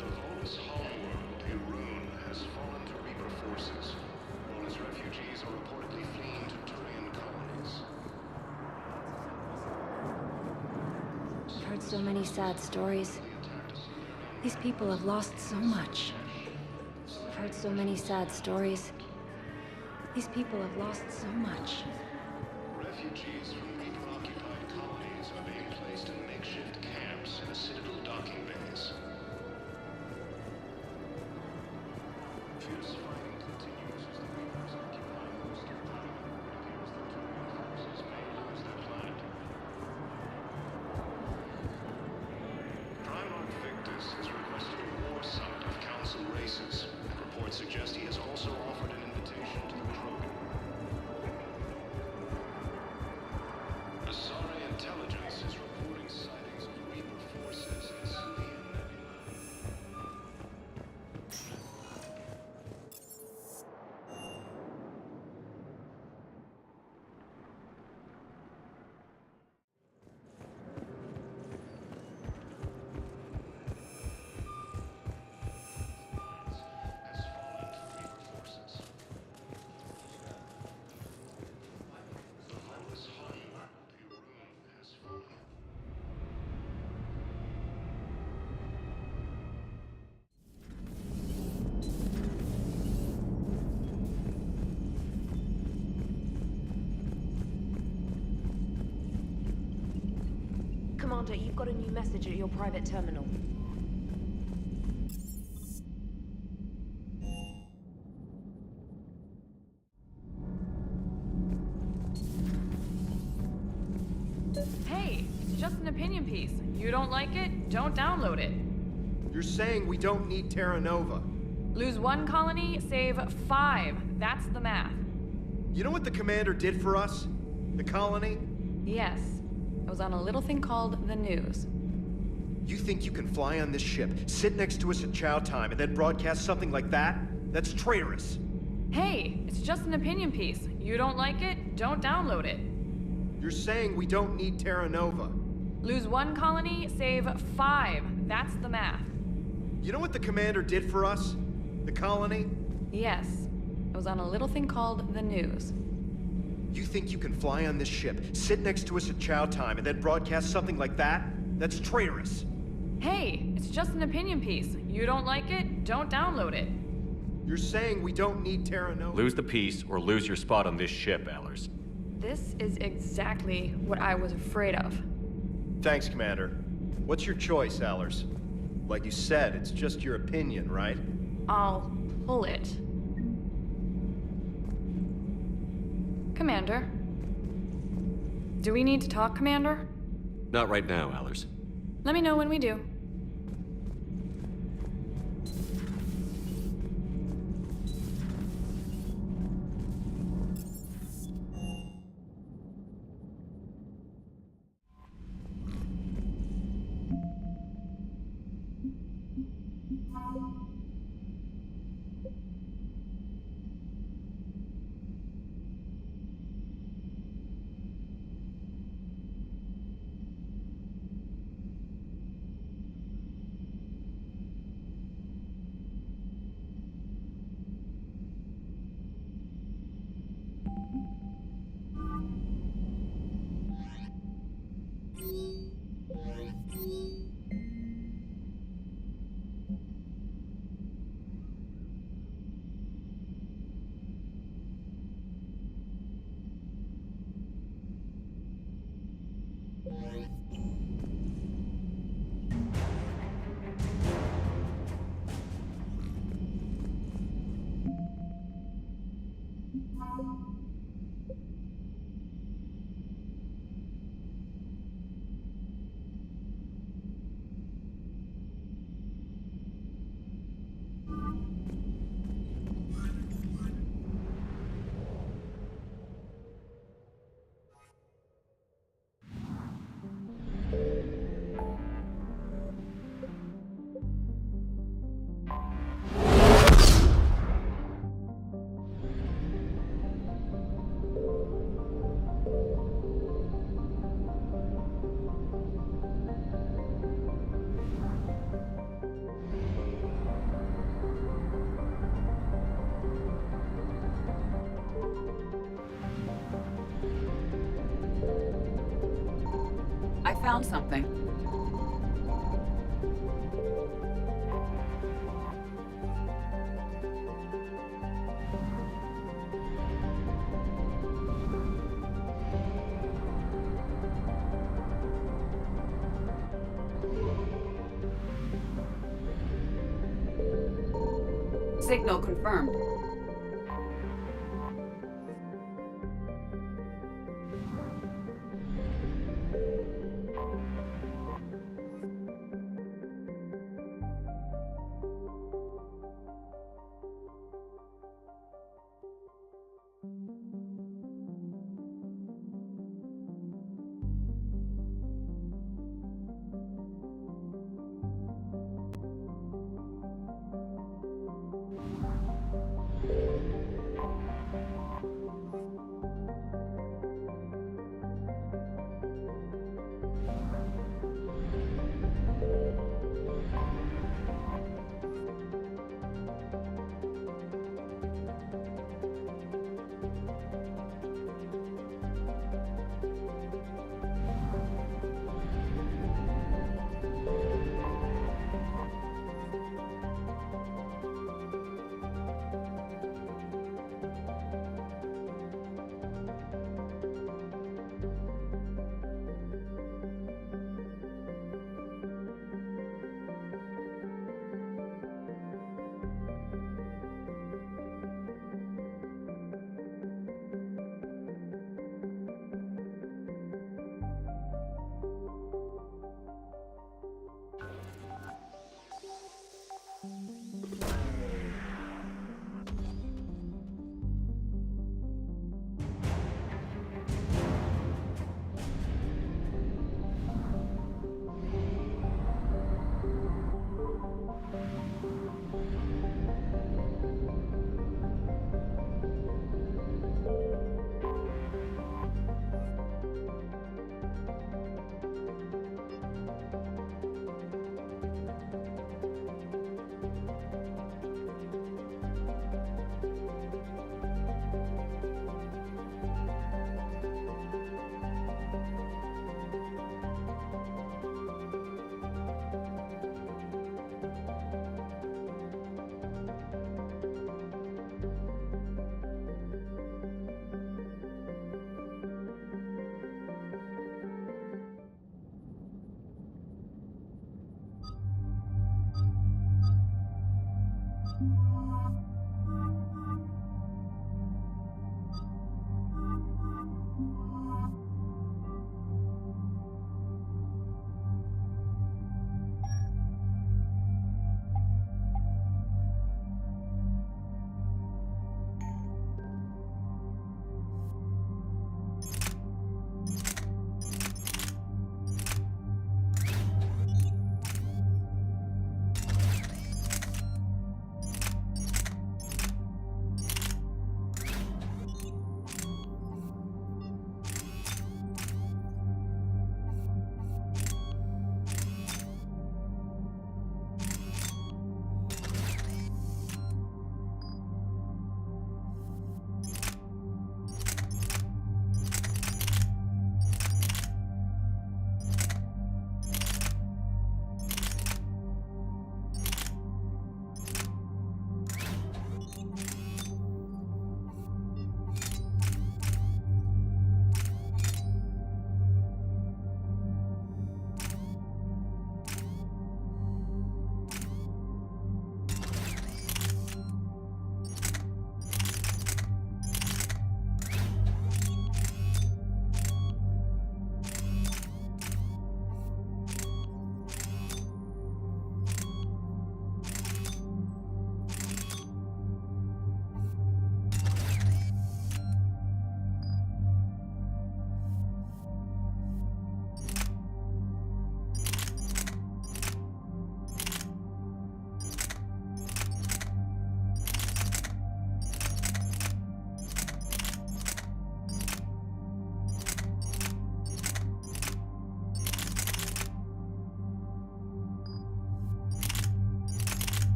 The lawless homeworld, Irun, has fallen to Reaper forces, while its refugees are reportedly fleeing to Turian colonies. I've heard so many sad stories. These people have lost so much. I've heard so many sad stories. These people have lost so much. Refugees from Reaper-occupied colonies are being placed in makeshift camps in the Citadel docking bays. Fierce fighting continues as the Reapers occupy most of the planet. It appears the Turian forces may lose their planet. Primarch Victus has requested a war summit of Council races, and reports suggest he has also offered an invitation to the Krogan. Asari intelligence is reporting sightings of Reaper forces in Silian Nebula. Has fallen to Reaper forces. The lawless homeworld, Irun, has fallen. Commander, you've got a new message at your private terminal. Hey, it's just an opinion piece. You don't like it? Don't download it. You're saying we don't need Terra Nova. Lose 1 colony, save 5. That's the math. You know what the commander did for us? The colony? Yes. I was on a little thing called the news. You think you can fly on this ship, sit next to us at chow time, and then broadcast something like that? That's traitorous. Hey, it's just an opinion piece. You don't like it? Don't download it. You're saying we don't need Terra Nova. Lose 1 colony, save 5. That's the math. You know what the commander did for us? The colony? Yes. I was on a little thing called the news. You think you can fly on this ship, sit next to us at chow time, and then broadcast something like that? That's traitorous. Hey, it's just an opinion piece. You don't like it? Don't download it. You're saying we don't need Terra Nova. Lose the peace or lose your spot on this ship, Allers. This is exactly what I was afraid of. Thanks, Commander. What's your choice, Allers? Like you said, it's just your opinion, right? I'll pull it. Commander. Do we need to talk, Commander? Not right now, Allers. Let me know when we do. found something. Signal confirmed.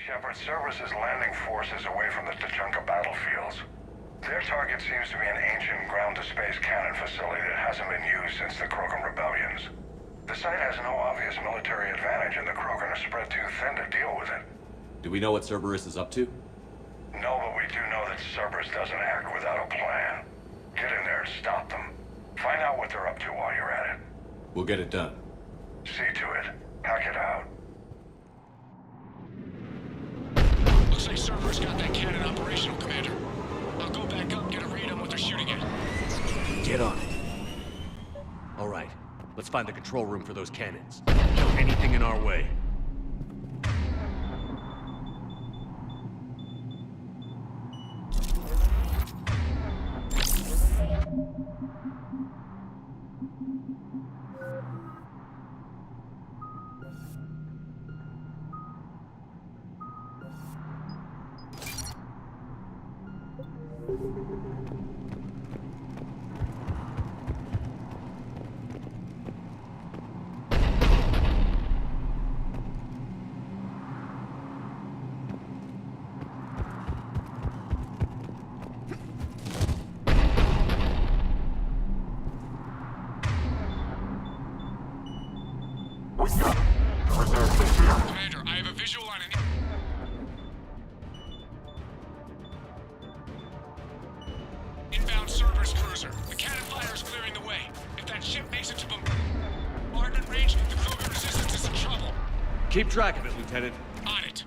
Shepard, Cerberus is landing forces away from the Tuchanka battlefields. Their target seems to be an ancient ground-to-space cannon facility that hasn't been used since the Krogan rebellions. The site has no obvious military advantage, and the Krogan are spread too thin to deal with it. Do we know what Cerberus is up to? No, but we do know that Cerberus doesn't act without a plan. Get in there and stop them. Find out what they're up to while you're at it. We'll get it done. See to it. Hack it out. Looks like Cerberus got that cannon operational, Commander. I'll go back up, get a read on what they're shooting at. Get on it. All right, let's find the control room for those cannons. Kill anything in our way. Commander, I have a visual on an... inbound Cerberus cruiser. The cannon fire is clearing the way. If that ship makes it to bombardment range, the Krogan resistance is in trouble. Keep track of it, Lieutenant. On it.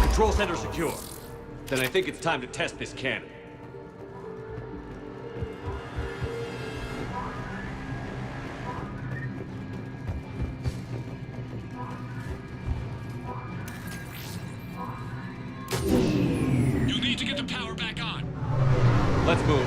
Control center secure. Then I think it's time to test this cannon. You'll need to get the power back on. Let's move.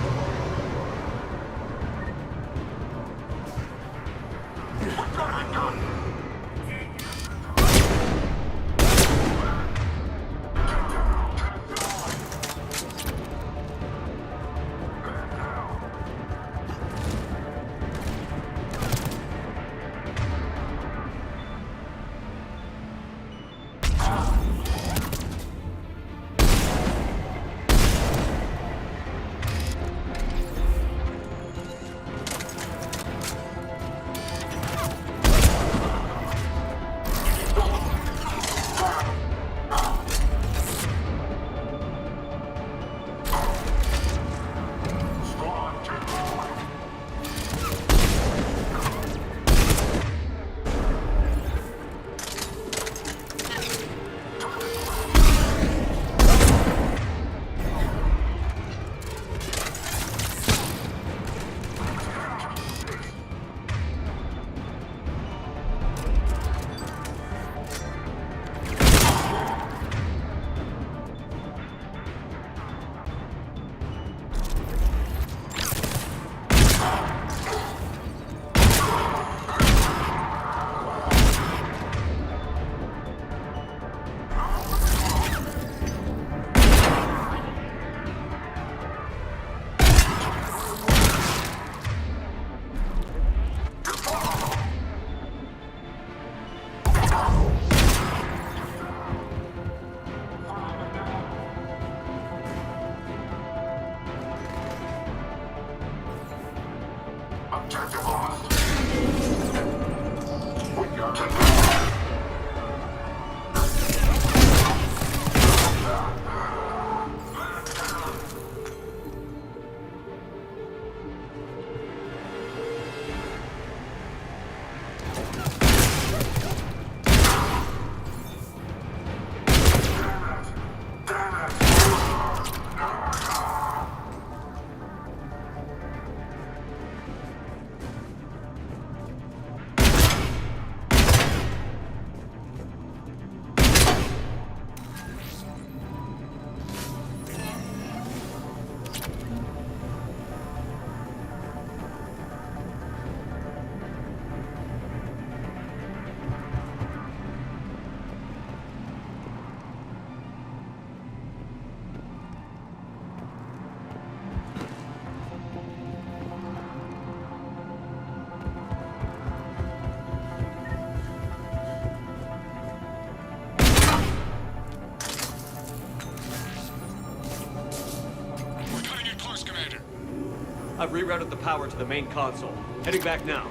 I've rerouted the power to the main console. Heading back now.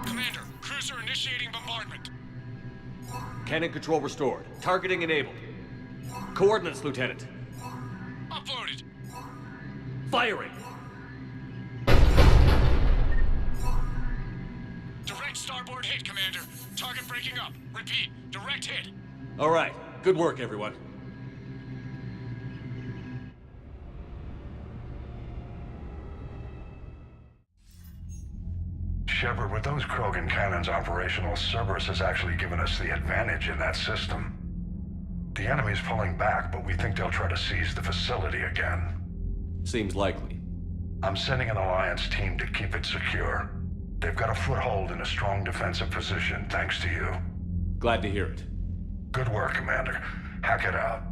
Commander, cruiser initiating bombardment. Cannon control restored. Targeting enabled. Coordinates, Lieutenant. Uploaded. Firing! Direct starboard hit, Commander. Target breaking up. Repeat, direct hit. All right. Good work, everyone. Shepard, with those Krogan cannons operational, Cerberus has actually given us the advantage in that system. The enemy's pulling back, but we think they'll try to seize the facility again. Seems likely. I'm sending an Alliance team to keep it secure. They've got a foothold in a strong defensive position, thanks to you. Glad to hear it. Good work, Commander. Hack it out.